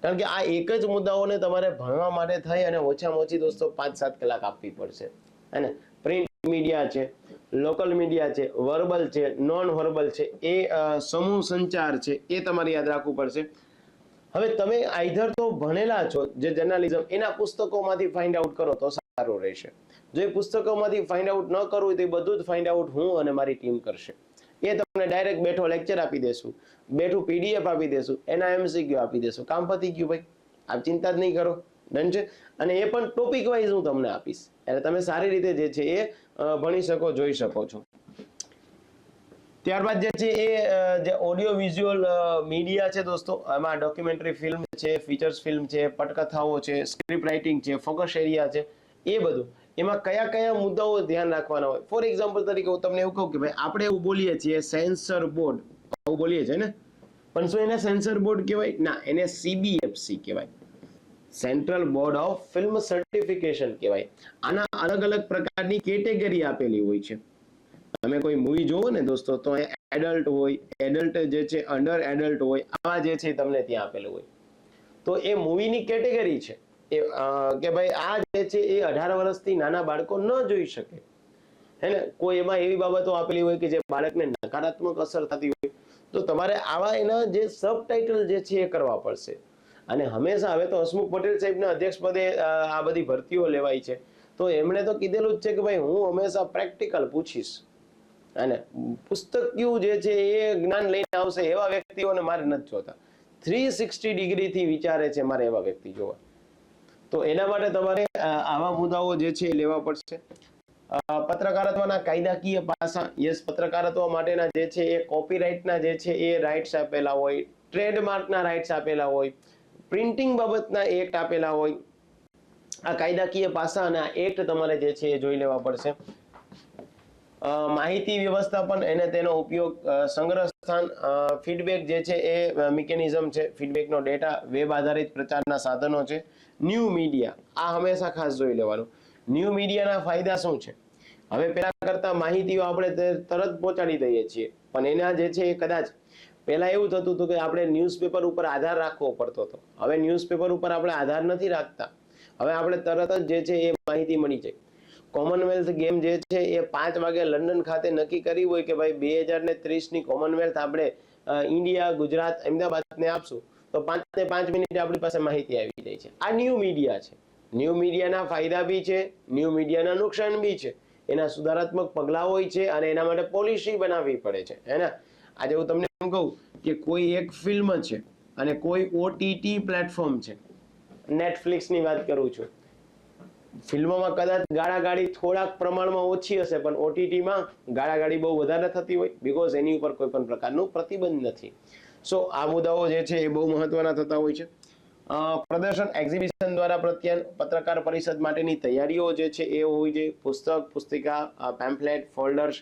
Speaker 1: કારણ કે આ એક જ મુદ્દાઓને તમારે ભણવા માટે થઈ અને ઓછામાં ઓછી દોસ્તો 5-7 કલાક આપવી પડશે. અને પ્રિન્ટ મીડિયા છે, લોકલ મીડિયા છે, વર્બલ છે, નોન વર્બલ છે, એ સમૂહ સંચાર છે, એ તમારે યાદ રાખવું પડશે. હવે તમે આઈધર તો ભણેલા છો જે જર્નલિઝમ, એના પુસ્તકોમાંથી ફાઇન્ડ આઉટ કરો તો સારું રહેશે. જો એ પુસ્તકોમાંથી ફાઇન્ડ આઉટ ન કરવું તો એ બધું જ ફાઇન્ડ આઉટ હું અને મારી ટીમ કરશે. એ તમને ડાયરેક્ટ બેઠો લેક્ચર આપી દેશું, બેઠું પીડીએફ આપી દેશું, એના એમસીક્યુ આપી દેશું, કામ પતી ગયું ભાઈ. આપ ચિંતા જ નહીં કરો. ડન છે. અને એ પણ ટોપિક વાઇઝ હું તમને આપીશ, એટલે તમે સારી રીતે જે છે એ ભણી શકો, જોઈ શકો છો. ત્યારબાદ જે છે એ જે ઓડિયો વિઝ્યુઅલ મીડિયા છે દોસ્તો, એમાં ડોક્યુમેન્ટરી ફિલ્મ છે, ફીચર્સ ફિલ્મ છે, પટકથાઓ છે, સ્ક્રિપ્ટ રાઇટિંગ છે, ફોકસ એરિયા છે, એ બધું એમાં કયા કયા મુદ્દાઓ ધ્યાન રાખવાના હોય. ફોર એક્ઝામ્પલ તરીકે હું તમને એવું કહું કે ભાઈ આપણે એવું બોલીએ છીએ સેન્સર બોર્ડ, આવું બોલીએ છીએ ને, પણ શું એને સેન્સર બોર્ડ કહેવાય? ના, એને સીબીએફસી કહેવાય, central board of film certification કહેવાય. આના અલગ અલગ પ્રકારની કેટેગરી આપેલી હોય છે. તમે કોઈ મૂવી જોવો ને દોસ્તો તો એડલ્ટ હોય, એડલ્ટ જે છે અંડર એડલ્ટ હોય, આવા જે છે તમને ત્યાં આપેલું હોય. તો એ મૂવીની કેટેગરી છે એ કે ભાઈ આ જે છે એ 18 વર્ષથી નાના બાળકો ન જોઈ શકે, હે ને. કોઈ એમાં એવી બાબતો આપેલી હોય કે જે બાળકને નકારાત્મક અસર થતી હોય, તો તમારે આવા એના જે સબટાઇટલ જે છે એ કરવા પડશે. અને હંમેશા હવે તો હસમુખ પટેલ સાહેબના અધ્યક્ષ પદે આ બધી ભરતીઓ લેવાય છે, તો એમણે તો કીધેલું જ છે કે ભાઈ હું હંમેશા પ્રેક્ટિકલ પૂછીશ અને પુસ્તકિયું જે છે એ જ્ઞાન લઈને આવશે એવા વ્યક્તિઓને મારે નથી જોતા. 360 ડિગ્રીથી વિચારે છે મારે એવા વ્યક્તિ જોવા. તો એના માટે તમારે આવા મુદ્દાઓ જે છે એ લેવા પડશે. પત્રકારત્વના કાયદાકીય પાસા, યસ, પત્રકારત્વ માટેના જે છે એ કોપીરાઇટના જે છે એ રાઇટ્સ આપેલા હોય, ટ્રેડમાર્કના રાઇટ્સ આપેલા હોય, પ્રિન્ટિંગ બાબતના એક્ટ આપેલા હોય. આ કાયદાકીય પાસા અને આ એક્ટ તમારે જે છે એ જોઈ લેવા પડશે. માહિતી વ્યવસ્થાપન અને તેનો ઉપયોગ, સંગ્રહ સ્થાન, ફીડબેક જે છે એ મિકેનિઝમ છે, ફીડબેકનો ડેટા, વેબ આધારિત પ્રચારના સાધનો છે, ન્યૂ મીડિયા, આ હંમેશા ખાસ જોઈ લેવાનું. ન્યૂ મીડિયાના ફાયદા શું છે? હવે પેલા કરતા માહિતીઓ આપણે તરત પહોંચાડી દઈએ છીએ, પણ એના જે છે એ કદાચ પહેલા એવું થતું હતું કે આપણે ન્યૂઝપેપર ઉપર આધાર રાખવો પડતો હતો. હવે ન્યૂઝપેપર ઉપર આપણે આધાર નથી રાખતા, હવે આપણે તરત જ જે છે એ માહિતી મળી જાય. કોમનવેલ્થ ગેમ જે છે એ 5 વાગે લંડન ખાતે નક્કી કરી હોય કે ભાઈ 2030ની કોમનવેલ્થ આપણે ઇન્ડિયા, ગુજરાત, અમદાવાદને આપશું, તો 5 ને 5 મિનિટે આપણી પાસે માહિતી આવી જાય છે. આ ન્યૂ મીડિયા છે. ન્યૂ મીડિયાના ફાયદા બી છે, ન્યૂ મીડિયાના નુકસાન બી છે, એના સુધારાત્મક પગલાં હોય છે અને એના માટે પોલિસી બનાવવી પડે છે, હે ને. આજે હું તમને એમ કહું કે કોઈ એક ફિલ્મ છે અને કોઈ ઓટીટી પ્લેટફોર્મ છે, નેટફ્લિક્સની વાત કરું છું, ફિલ્મોમાં કદાચ ગાળાગાળી થોડાક પ્રમાણમાં ઓછી હશે, પણ ઓટીટીમાં ગાળાગાળી બહુ વધારે થતી હોય, બીકોઝ એની ઉપર કોઈ પણ પ્રકારનું પ્રતિબંધ નથી. સો આ મુદ્દાઓ જે છે એ બહુ મહત્વના થતા હોય છે. પ્રદર્શન એક્ઝિબિશન દ્વારા પ્રત્યાયન, પત્રકાર પરિષદ માટેની તૈયારીઓ જે છે એ હોય છે. પુસ્તક, પુસ્તિકા, પેમ્ફલેટ, ફોલ્ડર્સ,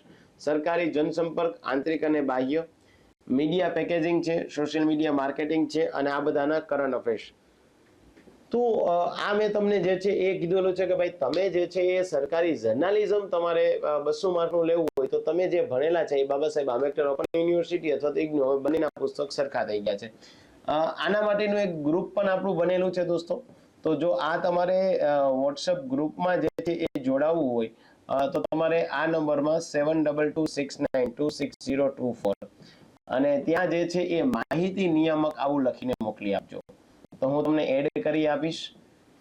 Speaker 1: સરકારી જનસંપર્ક, આંતરિક અને બાહ્ય, મીડિયા પેકેજિંગ છે, સોશિયલ મીડિયા માર્કેટિંગ છે, અને આ બધાના કરંટ અફેર્સ. તો આ મેં તમને જે છે એ કીધેલું છે કે ભાઈ તમે જે છે એ સરકારી જર્નાલિઝમ તમારે 200 માર્કનું લેવું હોય તો તમે જે ભણેલા છે એ બાબા સાહેબ આંબેડકર ઓપન યુનિવર્સિટી અથવા તો ઇગ્નુ, બંનેના પુસ્તક સરખા થઈ ગયા છે. આના માટેનું એક ગ્રુપ પણ આપણું બનેલું છે દોસ્તો. તો જો આ તમારે વોટ્સએપ ગ્રુપમાં જે છે એ જોડાવવું હોય તો તમારે આ નંબરમાં 7226926024 અને ત્યાં જે છે એ માહિતી નિયામક આવું લખીને મોકલી આપજો. તો હું તમને એડ કરી આપીશ.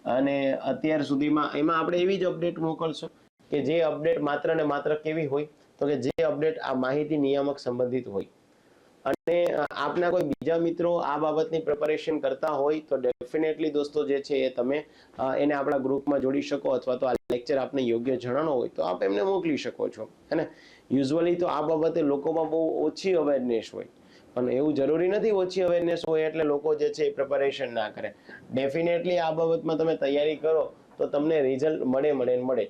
Speaker 1: અને અત્યાર સુધીમાં એમાં આપણે એવી જ અપડેટ મોકલશો કે જે અપડેટ માત્ર ને માત્ર કેવી હોય તો કે જે અપડેટ આ માહિતી નિયામક સંબંધિત હોય. અને આપના કોઈ બીજા મિત્રો આ બાબતની પ્રિપેરેશન કરતા હોય તો ડેફિનેટલી દોસ્તો જે છે એ તમે એને આપણા ગ્રુપમાં જોડી શકો, અથવા તો આ લેક્ચર આપને યોગ્ય જણાનો હોય તો આપ એમને મોકલી શકો છો. હે ને, યુઝ્યુઅલી તો આ બાબતે લોકોમાં બહુ ઓછી અવેરનેસ હોય, પણ એવું જરૂરી નથી ઓછી અવેરનેસ હોય એટલે લોકો જે છે એ પ્રિપેરેશન ના કરે. ડેફિનેટલી આ બાબતમાં તમે તૈયારી કરો તો તમને રિઝલ્ટ મળે.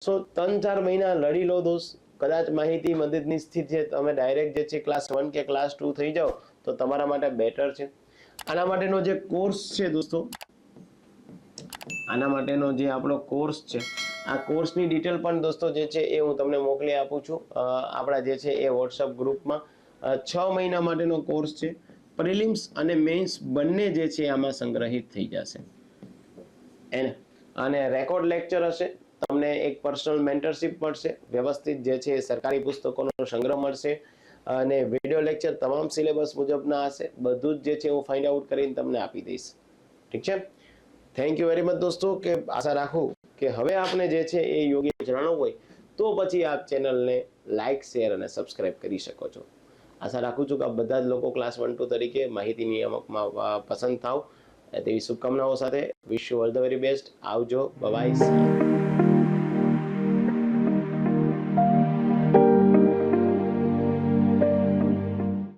Speaker 1: સો 3-4 મહિના લડી લો દોસ્ત. કદાચ માહિતી મદદની સ્થિતિ છે તમે ડાયરેક્ટ જે છે ક્લાસ 1 કે ક્લાસ 2 થઈ જાઓ તો તમારા માટે બેટર છે. આના માટેનો જે કોર્સ છે દોસ્તો, આના માટેનો જે આપણો કોર્સ છે, આ કોર્સની ડિટેલ પણ દોસ્તો જે છે એ હું તમને મોકલી આપું છું આપણા જે છે એ વોટ્સઅપ ગ્રુપમાં. 6 મહિના માટેનો કોર્સ છે. પ્રિલિમ્સ અને મેઇન્સ બંને જે છે આમાં સંગ્રહિત થઈ જશે એને. અને રેકોર્ડ લેક્ચર હશે, તમને એક પર્સનલ મેન્ટરશિપ મળશે, વ્યવસ્થિત જે છે સરકારી પુસ્તકોનો સંગ્રહ મળશે, અને વિડિયો લેક્ચર તમામ સિલેબસ મુજબના હશે. બધું જ જે છે હું ફાઇન્ડ આઉટ કરીને તમને આપી દઈશ. ઠીક છે. થેન્ક યુ વેરી મચ દોસ્તો. કે આશા રાખું કે હવે આપણે જે છે એ યોગ્ય જણાવવું હોય તો પછી આપ ચેનલને લાઇક, શેર અને સબસ્ક્રાઇબ કરી શકો છો. આશા રાખું છું કે આ બધા જ લોકો ક્લાસ 1-2 તરીકે માહિતી નિયામકમાં પસંદ થાવ તેવી શુભકામનાઓ સાથે wish you all the very best. આવજો. બાય.